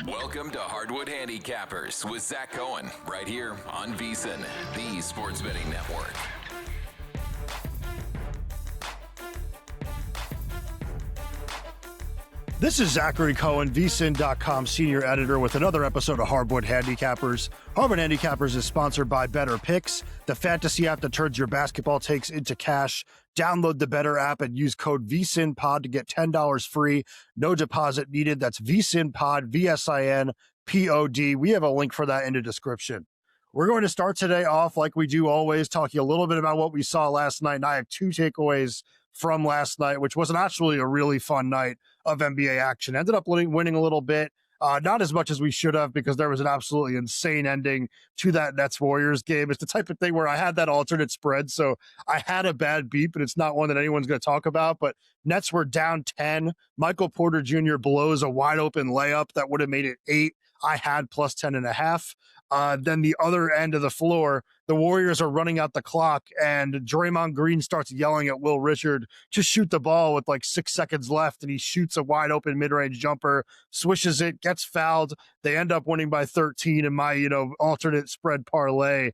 Welcome to Hardwood Handicappers with Zach Cohen, right here on VSiN, the Sports Betting Network. This is Zachary Cohen, VSiN.com senior editor with another episode of Hardwood Handicappers. Hardwood Handicappers is sponsored by Better Picks, the fantasy app that turns your basketball takes into cash. Download the Better app and use code VSINPOD to get $10 free. No deposit needed. That's VSINPOD, VSINPOD. We have a link for that in the description. We're going to start today off like we do always, talking a little bit about what we saw last night. And I have two takeaways from last night, which was actually a really fun night of NBA action. Ended up winning a little bit. Not as much as we should have, because there was an absolutely insane ending to that Nets-Warriors game. It's the type of thing where I had that alternate spread, so I had a bad beat, but it's not one that anyone's going to talk about. But Nets were down 10. Michael Porter Jr. blows a wide-open layup that would have made it 8. I had plus 10.5. Then the other end of the floor, the Warriors are running out the clock, and Draymond Green starts yelling at Will Richard to shoot the ball with like 6 seconds left, and he shoots a wide open mid-range jumper, swishes it, gets fouled. They end up winning by 13, and my alternate spread parlay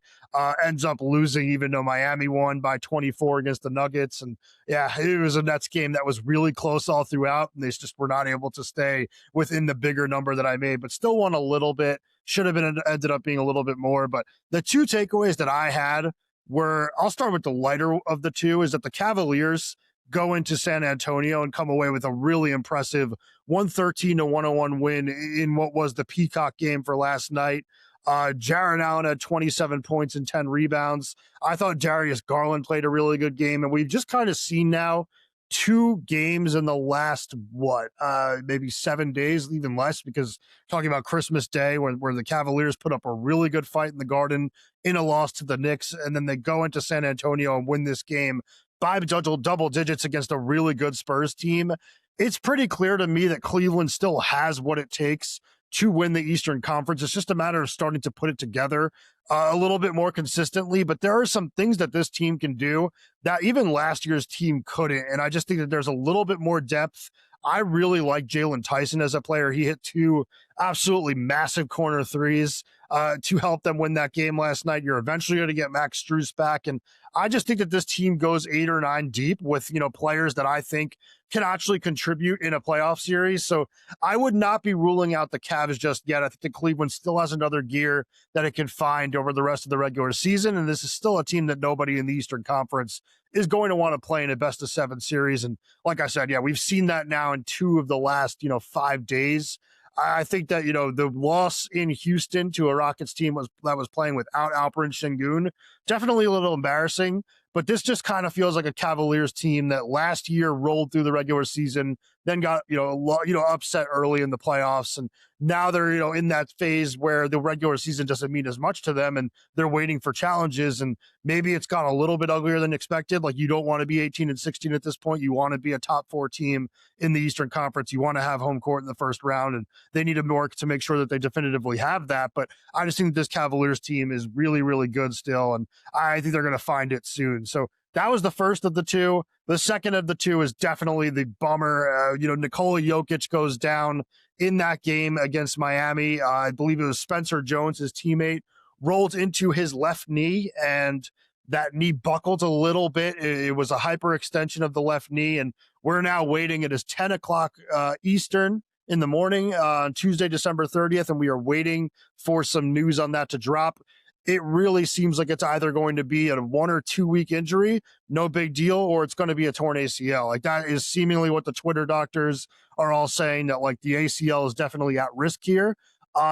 ends up losing, even though Miami won by 24 against the Nuggets. And yeah, it was a Nets game that was really close all throughout, and they just were not able to stay within the bigger number that I made, but still won a little bit. Should have been ended up being a little bit more. But the two takeaways that I had were, I'll start with the lighter of the two, is that the Cavaliers go into San Antonio and come away with a really impressive 113-101 win in what was the Peacock game for last night. Jarrett Allen had 27 points and 10 rebounds. I thought Darius Garland played a really good game, and we've just kind of seen now 2 games in the last, maybe 7 days, even less, because talking about Christmas Day, where the Cavaliers put up a really good fight in the Garden in a loss to the Knicks, and then they go into San Antonio and win this game by double digits against a really good Spurs team. It's pretty clear to me that Cleveland still has what it takes to win the Eastern Conference. It's just a matter of starting to put it together a little bit more consistently. But there are some things that this team can do that even last year's team couldn't. And I just think that there's a little bit more depth. I really like Jalen Tyson as a player. He hit 2 absolutely massive corner threes to help them win that game last night. You're eventually going to get Max Strus back. And I just think that this team goes 8 or 9 deep with, players that I think can actually contribute in a playoff series. So I would not be ruling out the Cavs just yet. I think that Cleveland still has another gear that it can find over the rest of the regular season. And this is still a team that nobody in the Eastern Conference is going to want to play in a best of 7 series. And like I said, we've seen that now in 2 of the last, 5 days. I think that, the loss in Houston to a Rockets team that was playing without Alperen Şengün, definitely a little embarrassing. But this just kind of feels like a Cavaliers team that last year rolled through the regular season, then got upset early in the playoffs, and now they're in that phase where the regular season doesn't mean as much to them, and they're waiting for challenges. And maybe it's got a little bit uglier than expected. Like, you don't want to be 18-16 at this point. You want to be a top 4 team in the Eastern Conference. You want to have home court in the first round, and they need to work to make sure that they definitively have that. But I just think that this Cavaliers team is really, really good still, and I think they're going to find it soon. So that was the first of the two. The second of the two is definitely the bummer. Nikola Jokic goes down in that game against Miami. I believe it was Spencer Jones, his teammate, rolled into his left knee, and that knee buckled a little bit. It was a hyperextension of the left knee, and we're now waiting. It is 10 o'clock Eastern in the morning on Tuesday, December 30th, and we are waiting for some news on that to drop. It really seems like it's either going to be a 1 or 2 week injury, no big deal, or it's going to be a torn ACL. Like, that is seemingly what the Twitter doctors are all saying, that like the ACL is definitely at risk here.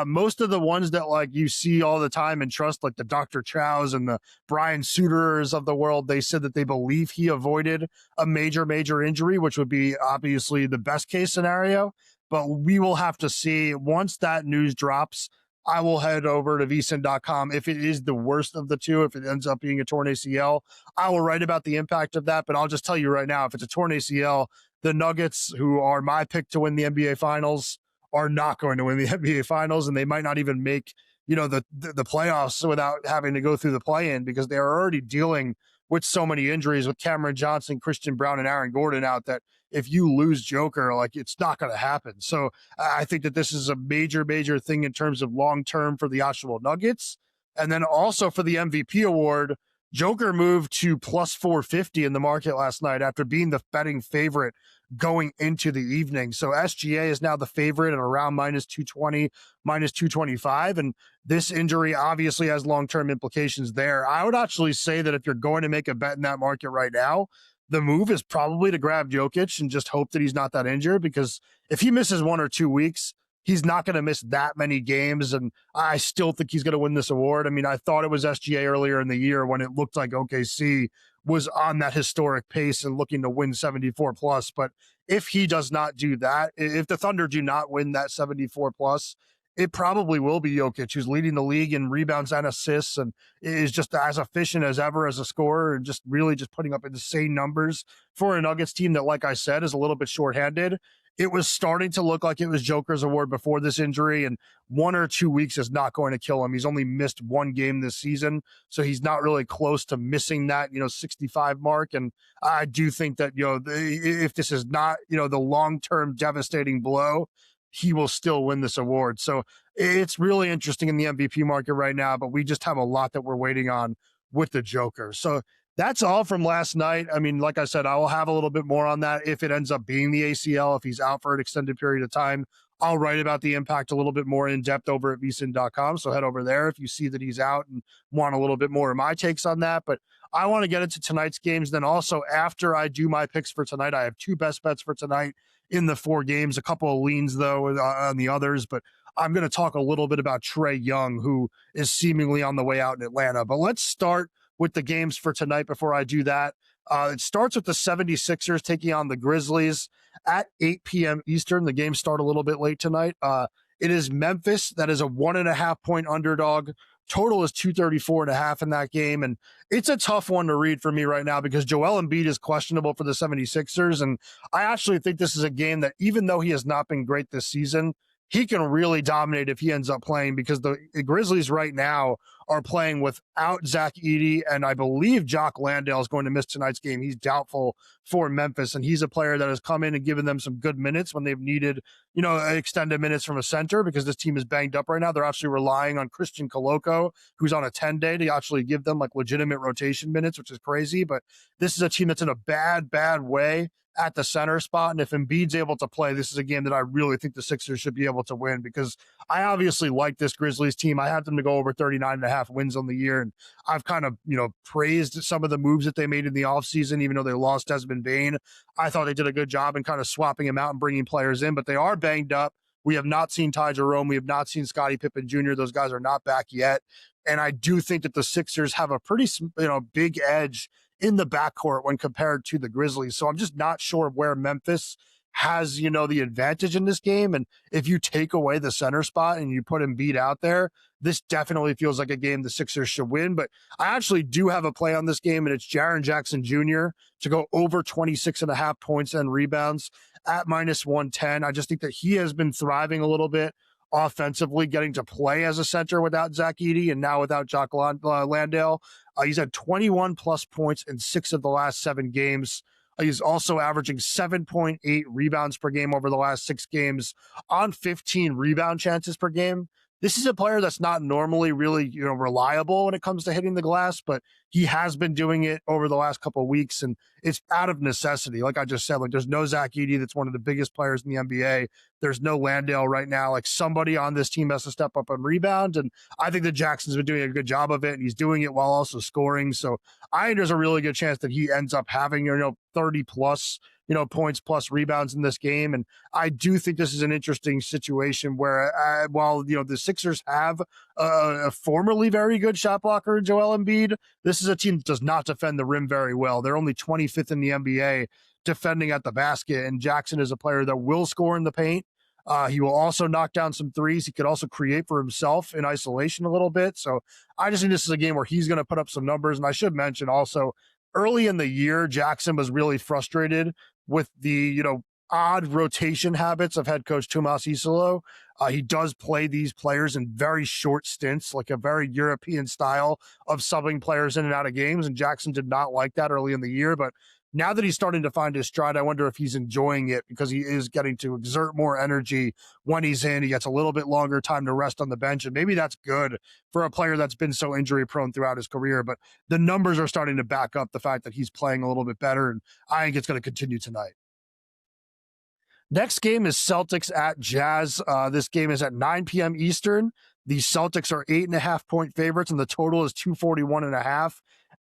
Most of the ones that like you see all the time and trust, like the Dr. Chows and the Brian Suterers of the world, they said that they believe he avoided a major injury, which would be obviously the best case scenario. But we will have to see. Once that news drops, I will head over to VSiN.com. If it is the worst of the two, if it ends up being a torn ACL, I will write about the impact of that. But I'll just tell you right now, if it's a torn ACL, the Nuggets, who are my pick to win the NBA Finals, are not going to win the NBA Finals, and they might not even make the playoffs without having to go through the play-in, because they are already dealing with so many injuries, with Cameron Johnson, Christian Brown, and Aaron Gordon out, that if you lose Joker, like, it's not going to happen. So I think that this is a major, major thing in terms of long-term for the actual Nuggets. And then also for the MVP award, Joker moved to plus 450 in the market last night after being the betting favorite going into the evening. So SGA is now the favorite at around minus 220, minus 225. And this injury obviously has long-term implications there. I would actually say that if you're going to make a bet in that market right now, the move is probably to grab Jokic and just hope that he's not that injured, because if he misses 1 or 2 weeks, he's not going to miss that many games, and I still think he's going to win this award. I mean, I thought it was SGA earlier in the year when it looked like OKC was on that historic pace and looking to win 74 plus. But if he does not do that, if the Thunder do not win that 74 plus, it probably will be Jokic, who's leading the league in rebounds and assists and is just as efficient as ever as a scorer, and just really just putting up insane numbers for a Nuggets team that, like I said, is a little bit shorthanded. It was starting to look like it was Joker's award before this injury, and 1 or 2 weeks is not going to kill him. He's only missed 1 game this season, so he's not really close to missing that, 65 mark. And I do think that, if this is not, the long-term devastating blow, he will still win this award. So it's really interesting in the MVP market right now, but we just have a lot that we're waiting on with the Joker. So that's all from last night. I mean, like I said, I will have a little bit more on that if it ends up being the ACL, if he's out for an extended period of time. I'll write about the impact a little bit more in depth over at VSiN.com. So head over there if you see that he's out and want a little bit more of my takes on that. But I want to get into tonight's games. Then also, after I do my picks for tonight, I have 2 best bets for tonight in the 4 games, a couple of leans though on the others. But I'm going to talk a little bit about Trae Young, who is seemingly on the way out in Atlanta. But let's start with the games for tonight before I do that. It starts with the 76ers taking on the Grizzlies at 8 p.m. Eastern. The games start a little bit late tonight. It is Memphis that is a 1.5 point underdog. Total is 234.5 in that game. And it's a tough one to read for me right now because Joel Embiid is questionable for the 76ers. And I actually think this is a game that, even though he has not been great this season, he can really dominate if he ends up playing, because the Grizzlies right now are playing without Zach Edey, and I believe Jock Landale is going to miss tonight's game. He's doubtful for Memphis, and he's a player that has come in and given them some good minutes when they've needed, extended minutes from a center, because this team is banged up right now. They're actually relying on Christian Koloko, who's on a 10-day, to actually give them like legitimate rotation minutes, which is crazy. But this is a team that's in a bad, bad way at the center spot. And if Embiid's able to play, this is a game that I really think the Sixers should be able to win, because I obviously like this Grizzlies team. I have them to go over 39.5 wins on the year. And I've kind of, praised some of the moves that they made in the offseason, even though they lost Desmond Bane. I thought they did a good job in kind of swapping him out and bringing players in, but they are banged up. We have not seen Ty Jerome. We have not seen Scottie Pippen Jr. Those guys are not back yet. And I do think that the Sixers have a pretty, big edge in the backcourt when compared to the Grizzlies. So I'm just not sure where Memphis has, the advantage in this game. And if you take away the center spot and you put Embiid out there, this definitely feels like a game the Sixers should win. But I actually do have a play on this game, and it's Jaren Jackson Jr. to go over 26.5 points and rebounds at minus 110. I just think that he has been thriving a little bit offensively, getting to play as a center without Zach Edey and now without Jock Landale. He's had 21 plus points in 6 of the last 7 games. He's also averaging 7.8 rebounds per game over the last 6 games on 15 rebound chances per game. This is a player that's not normally really, reliable when it comes to hitting the glass, but he has been doing it over the last couple of weeks, and it's out of necessity. Like I just said, there's no Zach Edey that's one of the biggest players in the NBA. There's no Landale right now. Somebody on this team has to step up and rebound, and I think that Jackson's been doing a good job of it, and he's doing it while also scoring. So I think there's a really good chance that he ends up having, 30 plus, points plus rebounds in this game. And I do think this is an interesting situation where while, the Sixers have a formerly very good shot blocker in Joel Embiid, this is a team that does not defend the rim very well. They're only 25th in the NBA defending at the basket. And Jackson is a player that will score in the paint. He will also knock down some threes. He could also create for himself in isolation a little bit. So I just think this is a game where he's going to put up some numbers. And I should mention also, early in the year, Jackson was really frustrated with the, odd rotation habits of head coach Tomas Isolo. He does play these players in very short stints, like a very European style of subbing players in and out of games. And Jackson did not like that early in the year. But now that he's starting to find his stride, I wonder if he's enjoying it because he is getting to exert more energy when he's in. He gets a little bit longer time to rest on the bench. And maybe that's good for a player that's been so injury prone throughout his career. But the numbers are starting to back up the fact that he's playing a little bit better. And I think it's going to continue tonight. Next game is Celtics at Jazz. This game is at 9 p.m. Eastern. The Celtics are 8.5-point favorites, and the total is 241.5.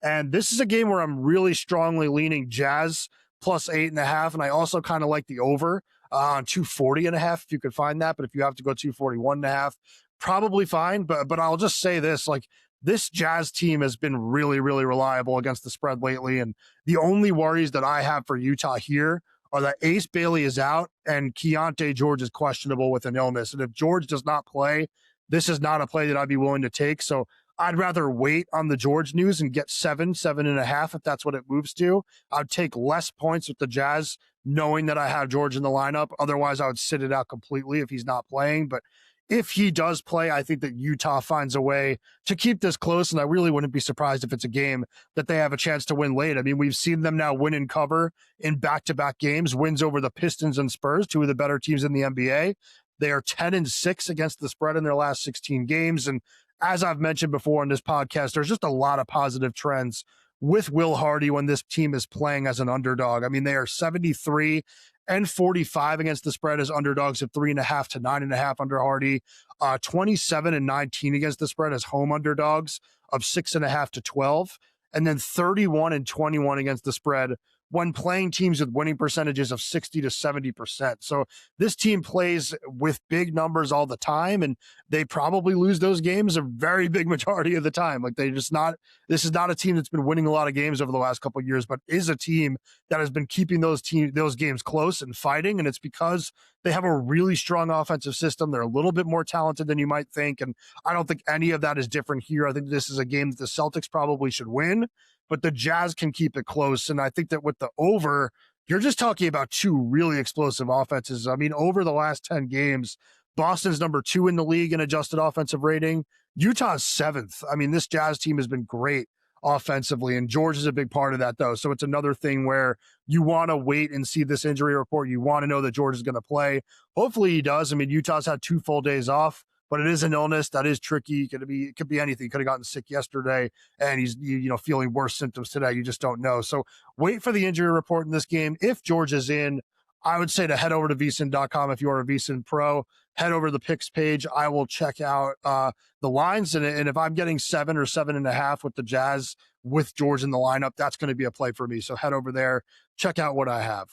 And this is a game where I'm really strongly leaning Jazz plus 8.5, and I also kind of like the over on 240.5 if you could find that. But if you have to go 241.5, probably fine. But I'll just say this, like, this Jazz team has been really, really reliable against the spread lately, and the only worries that I have for Utah here are that Ace Bailey is out and Keontae George is questionable with an illness. And if George does not play, this is not a play that I'd be willing to take. So I'd rather wait on the George news and get 7.5 if that's what it moves to. I'd take less points with the Jazz knowing that I have George in the lineup. Otherwise, I would sit it out completely if he's not playing. But if he does play, I think that Utah finds a way to keep this close, and I really wouldn't be surprised if it's a game that they have a chance to win late. I mean, we've seen them now win and cover in back-to-back games, wins over the Pistons and Spurs, two of the better teams in the NBA. They are 10-6 against the spread in their last 16 games, and as I've mentioned before in this podcast, there's just a lot of positive trends with Will Hardy when this team is playing as an underdog. I mean, they are 73 and 45 against the spread as underdogs at 3.5 to 9.5 under Hardy, 27 and 19 against the spread as home underdogs of 6.5 to 12, and then 31 and 21 against the spread when playing teams with winning percentages of 60 to 70%. So this team plays with big numbers all the time, and they probably lose those games a very big majority of the time. Like, this is not a team that's been winning a lot of games over the last couple of years, but is a team that has been keeping those games close and fighting. And it's because they have a really strong offensive system. They're a little bit more talented than you might think. And I don't think any of that is different here. I think this is a game that the Celtics probably should win, but the Jazz can keep it close. And I think that with the over, you're just talking about two really explosive offenses. I mean, over the last 10 games, Boston's number 2 in the league in adjusted offensive rating. Utah's 7th. I mean, this Jazz team has been great offensively, and George is a big part of that, though. So it's another thing where you want to wait and see this injury report. You want to know that George is going to play. Hopefully he does. I mean, Utah's had 2 full days off, but it is an illness that is tricky. It could be anything. He could have gotten sick yesterday, and he's feeling worse symptoms today. You just don't know. So wait for the injury report in this game. If George is in, I would say to head over to VSiN.com if you are a VSiN Pro. Head over to the picks page. I will check out the lines, and if I'm getting 7 or 7.5 with the Jazz with George in the lineup, that's going to be a play for me. So head over there, check out what I have.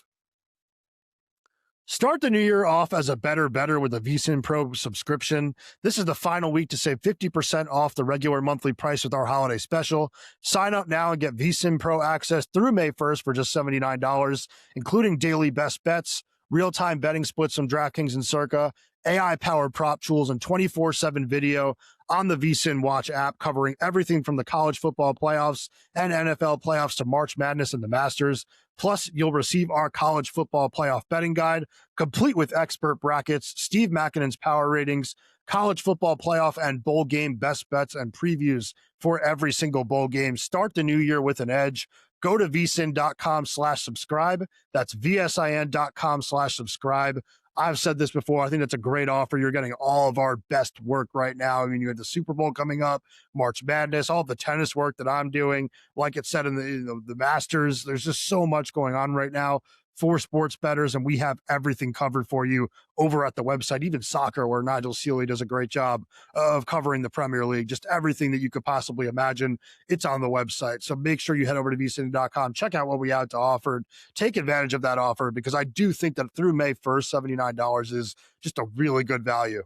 Start the new year off as a better with a VSiN Pro subscription. This is the final week to save 50% off the regular monthly price with our holiday special. Sign up now and get VSiN Pro access through May 1st for just $79, including daily best bets, real-time betting splits from DraftKings and Circa, AI-powered prop tools, and 24/7 video on the VSiN Watch app covering everything from the college football playoffs and NFL playoffs to March Madness and the Masters. Plus, you'll receive our college football playoff betting guide, complete with expert brackets, Steve Makinen's power ratings, college football playoff and bowl game best bets and previews for every single bowl game. Start the new year with an edge. Go to vsin.com/subscribe. That's vsin.com/subscribe. I've said this before. I think that's a great offer. You're getting all of our best work right now. I mean, you have the Super Bowl coming up, March Madness, all the tennis work that I'm doing. Like it said in the Masters, there's just so much going on right now for sports bettors, and we have everything covered for you over at the website, even soccer, where Nigel Seeley does a great job of covering the Premier League. Just everything that you could possibly imagine, it's on the website. So make sure you head over to vsin.com, check out what we have to offer, take advantage of that offer, because I do think that through May 1st, $79 is just a really good value.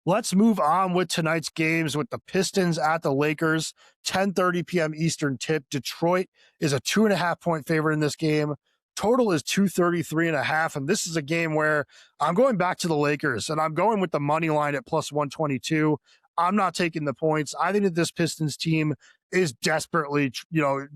Let's move on with tonight's games with the Pistons at the Lakers, 10:30 p.m. Eastern tip. Detroit is a 2.5-point favorite in this game. Total is 233.5, and this is a game where I'm going back to the Lakers, and I'm going with the money line at plus 122. I'm not taking the points. I think that this Pistons team is desperately,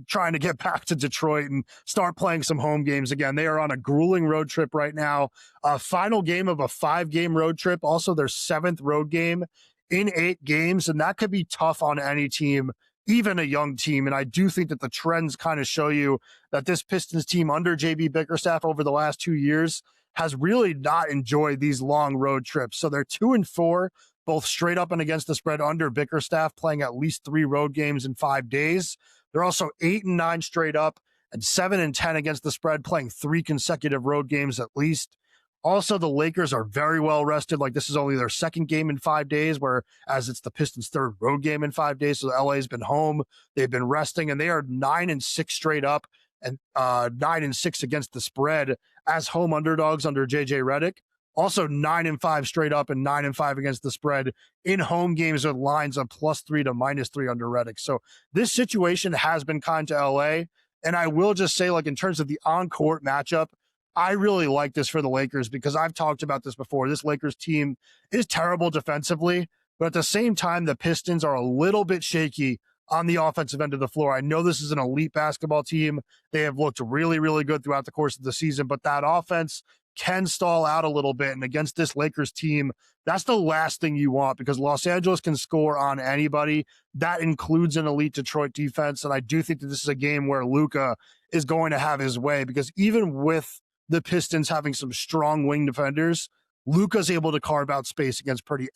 trying to get back to Detroit and start playing some home games again. They are on a grueling road trip right now. Final game of a 5-game road trip. Also their 7th road game in 8 games. And that could be tough on any team, even a young team. And I do think that the trends kind of show you that this Pistons team under JB Bickerstaff over the last 2 years has really not enjoyed these long road trips. So they're 2-4, both straight up and against the spread under Bickerstaff, playing at least 3 road games in 5 days. They're also 8-9 straight up and 7-10 against the spread, playing 3 consecutive road games at least. Also, the Lakers are very well rested. Like, this is only their 2nd game in 5 days, whereas it's the Pistons' 3rd road game in 5 days. So LA's been home. They've been resting, and they are 9-6 straight up and 9-6 against the spread as home underdogs under JJ Redick. Also 9-5 straight up and 9-5 against the spread in home games with lines of +3 to -3 under Redick. So this situation has been kind to LA. And I will just say, like, in terms of the on-court matchup, I really like this for the Lakers because I've talked about this before. This Lakers team is terrible defensively, but at the same time, the Pistons are a little bit shaky on the offensive end of the floor. I know this is an elite basketball team. They have looked really, really good throughout the course of the season, but that offense can stall out a little bit. And against this Lakers team, that's the last thing you want because Los Angeles can score on anybody. That includes an elite Detroit defense. And I do think that this is a game where Luka is going to have his way because even with the Pistons having some strong wing defenders, Luka's able to carve out space against pretty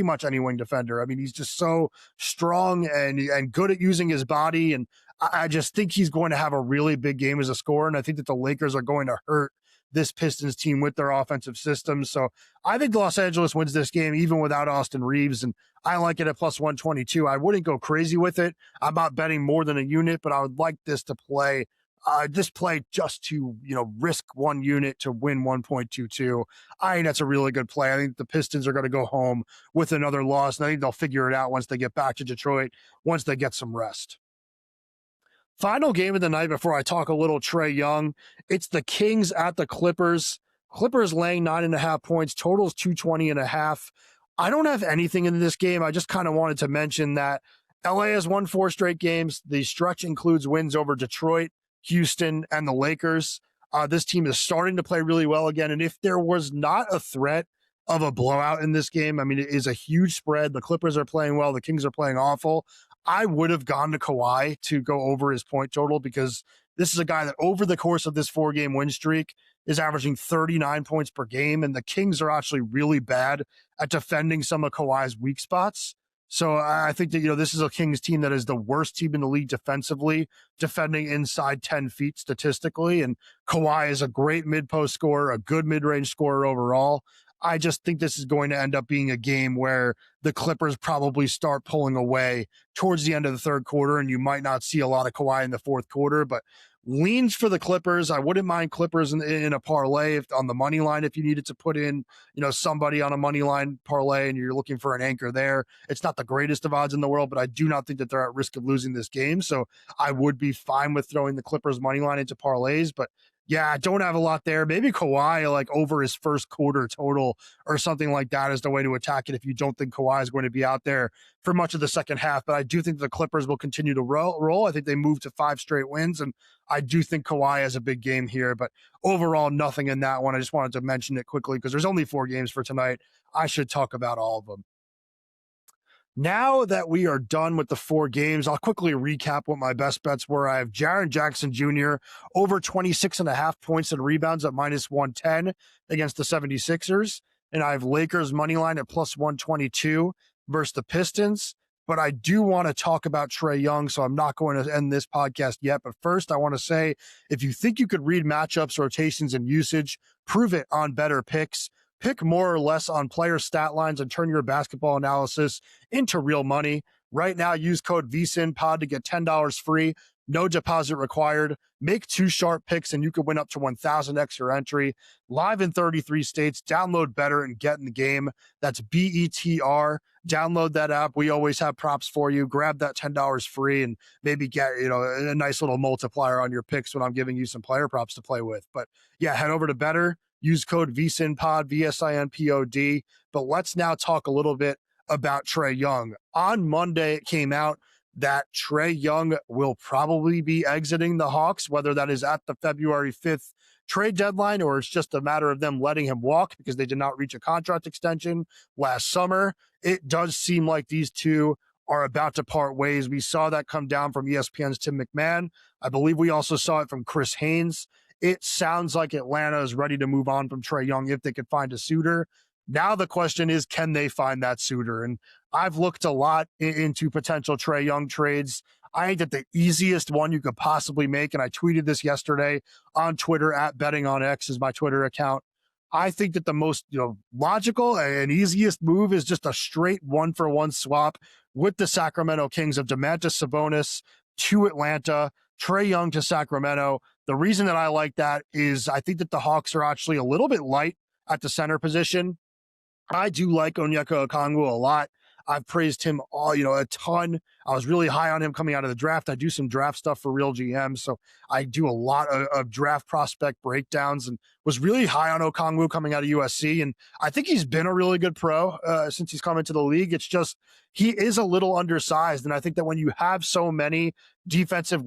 much any wing defender. I mean, he's just so strong and good at using his body. And I just think he's going to have a really big game as a scorer. And I think that the Lakers are going to hurt this Pistons team with their offensive system. So I think Los Angeles wins this game even without Austin Reeves. And I like it at +122. I wouldn't go crazy with it. I'm not betting more than a unit, but I would like this to play. Just to, risk 1 unit to win 1.22. I think that's a really good play. I think the Pistons are going to go home with another loss, and I think they'll figure it out once they get back to Detroit, once they get some rest. Final game of the night before I talk a little Trae Young. It's the Kings at the Clippers. Clippers laying 9.5 points, totals 220.5. I don't have anything in this game. I just kind of wanted to mention that LA has won 4 straight games. The stretch includes wins over Detroit, Houston, and the Lakers. This team is starting to play really well again. And if there was not a threat of a blowout in this game, I mean, it is a huge spread. The Clippers are playing well. The Kings are playing awful. I would have gone to Kawhi to go over his point total because this is a guy that over the course of this 4-game win streak is averaging 39 points per game. And the Kings are actually really bad at defending some of Kawhi's weak spots. So I think that, this is a Kings team that is the worst team in the league defensively, defending inside 10 feet statistically. And Kawhi is a great mid-post scorer, a good mid-range scorer overall. I just think this is going to end up being a game where the Clippers probably start pulling away towards the end of the 3rd quarter, and you might not see a lot of Kawhi in the 4th quarter, but leans for the Clippers. I wouldn't mind Clippers in a parlay on the money line if you needed to put in, somebody on a money line parlay and you're looking for an anchor there. It's not the greatest of odds in the world, but I do not think that they're at risk of losing this game. So I would be fine with throwing the Clippers money line into parlays, but yeah, I don't have a lot there. Maybe Kawhi, like over his 1st quarter total or something like that is the way to attack it if you don't think Kawhi is going to be out there for much of the second half. But I do think the Clippers will continue to roll. I think they move to 5 straight wins, and I do think Kawhi has a big game here. But overall, nothing in that one. I just wanted to mention it quickly because there's only 4 games for tonight. I should talk about all of them. Now that we are done with the 4 games, I'll quickly recap what my best bets were. I have Jaren Jackson Jr. over 26.5 points and rebounds at -110 against the 76ers. And I have Lakers money line at +122 versus the Pistons. But I do want to talk about Trae Young, so I'm not going to end this podcast yet. But first, I want to say, if you think you could read matchups, rotations, and usage, prove it on Better Picks. Pick more or less on player stat lines and turn your basketball analysis into real money. Right now, use code VSiNPod to get $10 free. No deposit required. Make 2 sharp picks and you could win up to 1,000x your entry. Live in 33 states. Download Better and get in the game. That's BETR. Download that app. We always have props for you. Grab that $10 free and maybe get, a nice little multiplier on your picks when I'm giving you some player props to play with. But yeah, head over to Better. Use code VSiNPod, VSINPOD. But let's now talk a little bit about Trae Young. On Monday, it came out that Trae Young will probably be exiting the Hawks, whether that is at the February 5th trade deadline or it's just a matter of them letting him walk because they did not reach a contract extension last summer. It does seem like these two are about to part ways. We saw that come down from ESPN's Tim McMahon. I believe we also saw it from Chris Haynes. It sounds like Atlanta is ready to move on from Trae Young if they could find a suitor. Now the question is, can they find that suitor? And I've looked a lot into potential Trae Young trades. I think that the easiest one you could possibly make, and I tweeted this yesterday on Twitter at BettingOnX is my Twitter account. I think that the most logical and easiest move is just a straight 1-for-1 swap with the Sacramento Kings of Domantas Sabonis to Atlanta, Trae Young to Sacramento. The reason that I like that is I think that the Hawks are actually a little bit light at the center position. I do like Onyeka Okongwu a lot. I've praised him a ton. I was really high on him coming out of the draft. I do some draft stuff for Real GM, so I do a lot of draft prospect breakdowns and was really high on Okongwu coming out of USC. And I think he's been a really good pro since he's come into the league. It's just he is a little undersized, and I think that when you have so many defensive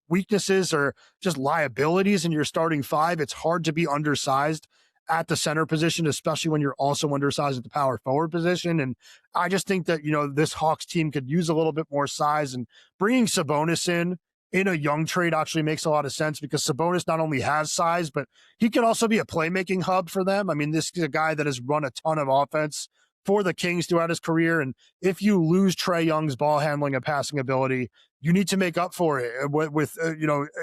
weaknesses or just liabilities in your starting five, it's hard to be undersized at the center position, especially when you're also undersized at the power forward position. And I just think that, this Hawks team could use a little bit more size, and bringing Sabonis in a Young trade actually makes a lot of sense because Sabonis not only has size, but he can also be a playmaking hub for them. I mean, this is a guy that has run a ton of offense for the Kings throughout his career. And if you lose Trae Young's ball handling and passing ability, you need to make up for it with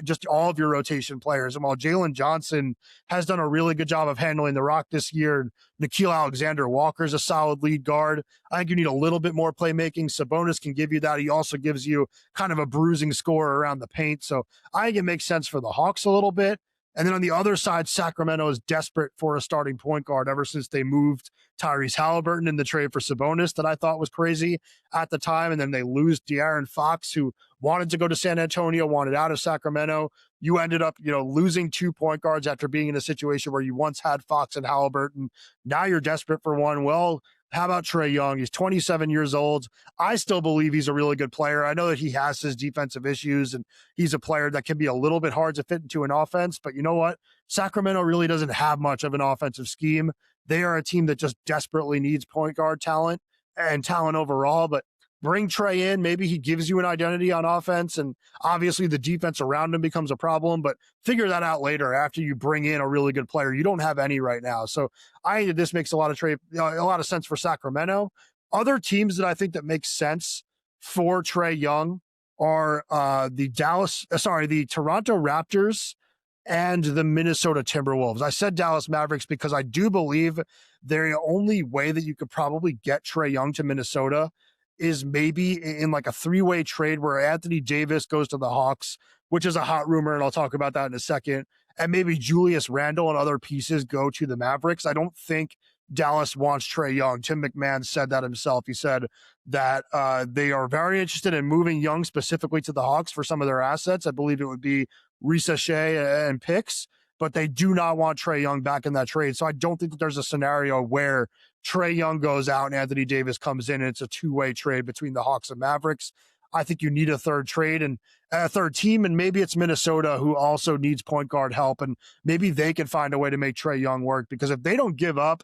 just all of your rotation players. And while Jalen Johnson has done a really good job of handling the rock this year, Nickeil Alexander-Walker's a solid lead guard. I think you need a little bit more playmaking. Sabonis can give you that. He also gives you kind of a bruising score around the paint. So I think it makes sense for the Hawks a little bit. And then on the other side, Sacramento is desperate for a starting point guard ever since they moved Tyrese Halliburton in the trade for Sabonis that I thought was crazy at the time. And then they lose De'Aaron Fox, who wanted to go to San Antonio, wanted out of Sacramento. You ended up, losing 2 point guards after being in a situation where you once had Fox and Halliburton. Now you're desperate for one. Well, how about Trae Young? He's 27 years old. I still believe he's a really good player. I know that he has his defensive issues, and he's a player that can be a little bit hard to fit into an offense. But you know what? Sacramento really doesn't have much of an offensive scheme. They are a team that just desperately needs point guard talent and talent overall. But bring Trae in. Maybe he gives you an identity on offense, and obviously the defense around him becomes a problem, but figure that out later after you bring in a really good player. You don't have any right now. So I think this makes a lot of sense for Sacramento. Other teams that I think that makes sense for Trae Young are the Toronto Raptors and the Minnesota Timberwolves. I said Dallas Mavericks because I do believe the only way that you could probably get Trae Young to Minnesota is maybe in like a 3-way trade where Anthony Davis goes to the Hawks, which is a hot rumor, and I'll talk about that in a second, and maybe Julius Randle and other pieces go to the Mavericks. I don't think Dallas wants Trae Young. Tim McMahon said that himself. He said that they are very interested in moving Young specifically to the Hawks for some of their assets. I believe it would be Risa Shea and picks, but they do not want Trae Young back in that trade. So I don't think that there's a scenario where Trae Young goes out and Anthony Davis comes in and it's a 2-way trade between the Hawks and Mavericks. I think you need a third trade and a third team, and maybe it's Minnesota who also needs point guard help, and maybe they can find a way to make Trae Young work, because if they don't give up,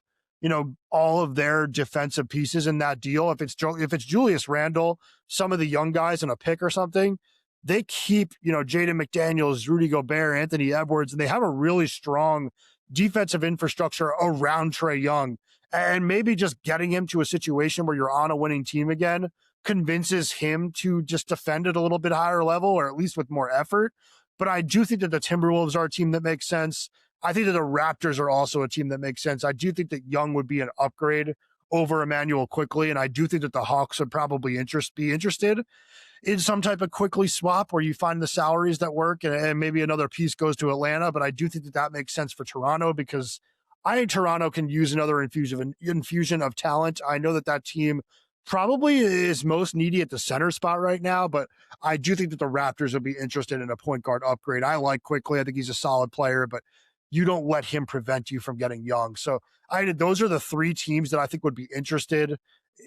all of their defensive pieces in that deal, if it's Julius Randle, some of the young guys and a pick or something, they keep, Jaden McDaniels, Rudy Gobert, Anthony Edwards, and they have a really strong defensive infrastructure around Trae Young. And maybe just getting him to a situation where you're on a winning team again convinces him to just defend at a little bit higher level, or at least with more effort. But I do think that the Timberwolves are a team that makes sense. I think that the Raptors are also a team that makes sense. I do think that Young would be an upgrade over Emmanuel Quickley, and I do think that the Hawks would probably be interested in some type of Quickley swap where you find the salaries that work and maybe another piece goes to Atlanta. But I do think that makes sense for Toronto, because I think Toronto can use another infusion of talent. I know that team probably is most needy at the center spot right now, but I do think that the Raptors would be interested in a point guard upgrade. I like Quickley. I think he's a solid player, but you don't let him prevent you from getting Young. So those are the three teams that I think would be interested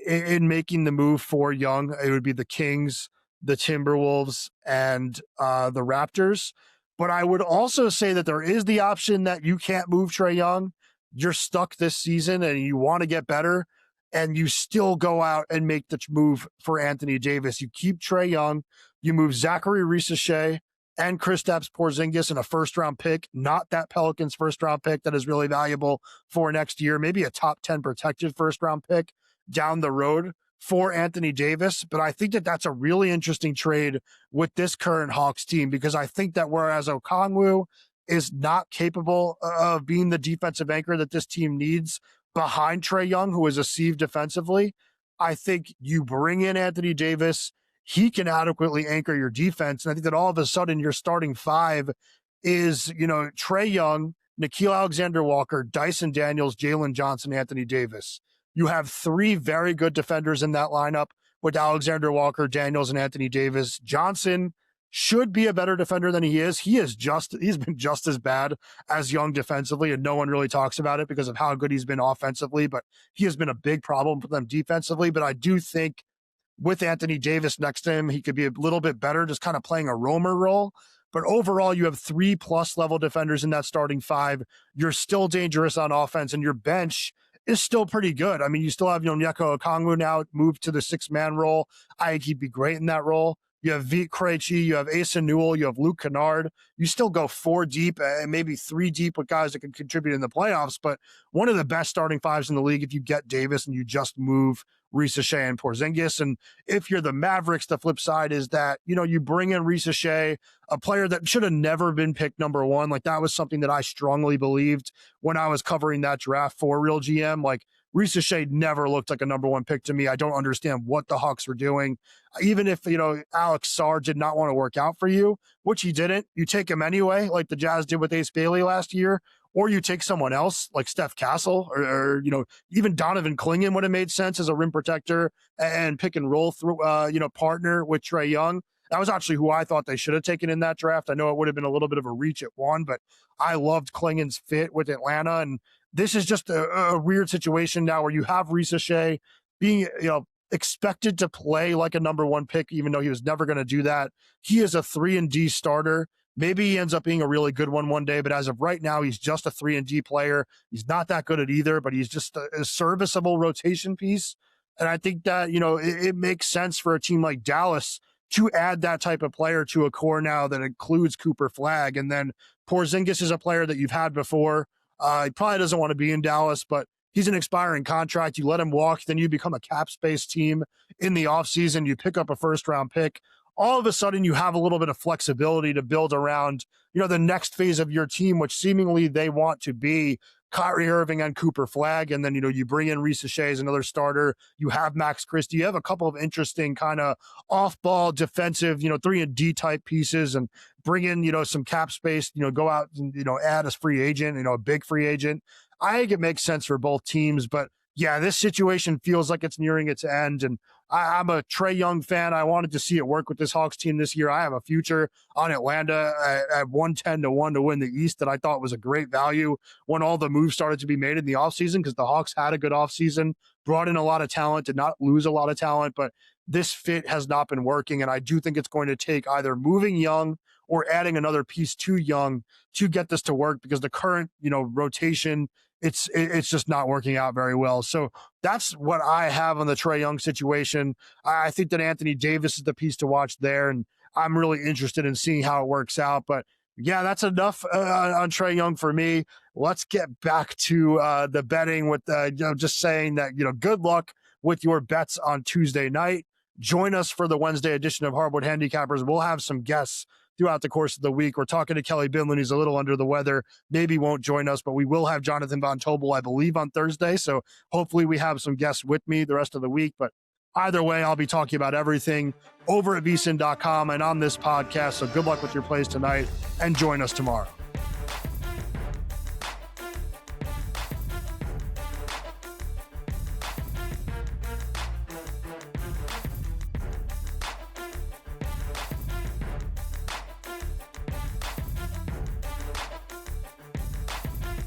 in making the move for Young. It would be the Kings, the Timberwolves, and the Raptors. But I would also say that there is the option that you can't move Trae Young. You're stuck this season and you want to get better, and you still go out and make the move for Anthony Davis. You keep Trae Young, you move Zachary Risachet and Kristaps Porzingis in a first-round pick, not that Pelicans first-round pick that is really valuable for next year, maybe a top 10 protected first-round pick down the road for Anthony Davis. But I think that that's a really interesting trade with this current Hawks team, because I think that whereas Okongwu is not capable of being the defensive anchor that this team needs behind Trae Young, who is a sieve defensively, I think you bring in Anthony Davis, he can adequately anchor your defense. And I think that all of a sudden your starting five is, Trae Young, Nickeil Alexander-Walker, Dyson Daniels, Jalen Johnson, Anthony Davis. You have three very good defenders in that lineup with Alexander-Walker, Daniels, and Anthony Davis. Johnson should be a better defender than he is. He's been just as bad as Young defensively, and no one really talks about it because of how good he's been offensively, but he has been a big problem for them defensively. But I do think with Anthony Davis next to him, he could be a little bit better, just kind of playing a roamer role. But overall, you have 3+ level defenders in that starting five. You're still dangerous on offense, and your bench is still pretty good. I mean, you still have Onyeka Okongwu now moved to the 6-man role. I think he'd be great in that role. You have Vit Krejci, you have Asa Newell, you have Luke Kennard. You still go 4 deep and maybe 3 deep with guys that can contribute in the playoffs, but one of the best starting fives in the league if you get Davis and you just move Risachet and Porzingis. And if you're the Mavericks, the flip side is that, you bring in Risachet, a player that should have never been picked number 1. Like, that was something that I strongly believed when I was covering that draft for Real GM. Like, Risachet never looked like a number 1 pick to me. I don't understand what the Hawks were doing. Even if, Alex Sarr did not want to work out for you, which he didn't, you take him anyway, like the Jazz did with Ace Bailey last year, or you take someone else like Steph Castle or even Donovan Clingan would have made sense as a rim protector and pick and roll through, partner with Trae Young. That was actually who I thought they should have taken in that draft. I know it would have been a little bit of a reach at 1, but I loved Clingan's fit with Atlanta. And this is just a weird situation now where you have Risachet being, expected to play like a number 1 pick, even though he was never going to do that. He is a 3-and-D starter. Maybe he ends up being a really good one day, but as of right now, he's just a 3-and-D player. He's not that good at either, but he's just a serviceable rotation piece. And I think that, it makes sense for a team like Dallas to add that type of player to a core now that includes Cooper Flagg. And then Porzingis is a player that you've had before. He probably doesn't want to be in Dallas, but he's an expiring contract. You let him walk, then you become a cap space team in the offseason. You pick up a first-round pick. All of a sudden, you have a little bit of flexibility to build around, the next phase of your team, which seemingly they want to be Kyrie Irving and Cooper Flagg. And then, you bring in Risachet as another starter. You have Max Christie. You have a couple of interesting kind of off-ball defensive, 3-and-D type pieces, and bring in, some cap space, go out and, add a free agent, a big free agent. I think it makes sense for both teams, but yeah, this situation feels like it's nearing its end. And I'm a Trae Young fan. I wanted to see it work with this Hawks team this year. I have a future on Atlanta at 110-1 to win the East that I thought was a great value when all the moves started to be made in the offseason, because the Hawks had a good offseason, brought in a lot of talent, did not lose a lot of talent, but this fit has not been working. And I do think it's going to take either moving Young or adding another piece to Young to get this to work, because the current, rotation, it's just not working out very well. So that's what I have on the Trae Young situation. I think that Anthony Davis is the piece to watch there, and I'm really interested in seeing how it works out. But yeah, that's enough on Trae Young for me. Let's get back to the betting with just saying that, good luck with your bets on Tuesday night. Join us for the Wednesday edition of Hardwood Handicappers. We'll have some guests throughout the course of the week. We're talking to Kelly Binlin. He's a little under the weather, maybe won't join us, but we will have Jonathan Von Tobel, I believe, on Thursday. So hopefully we have some guests with me the rest of the week. But either way, I'll be talking about everything over at VSiN.com and on this podcast. So good luck with your plays tonight, and join us tomorrow.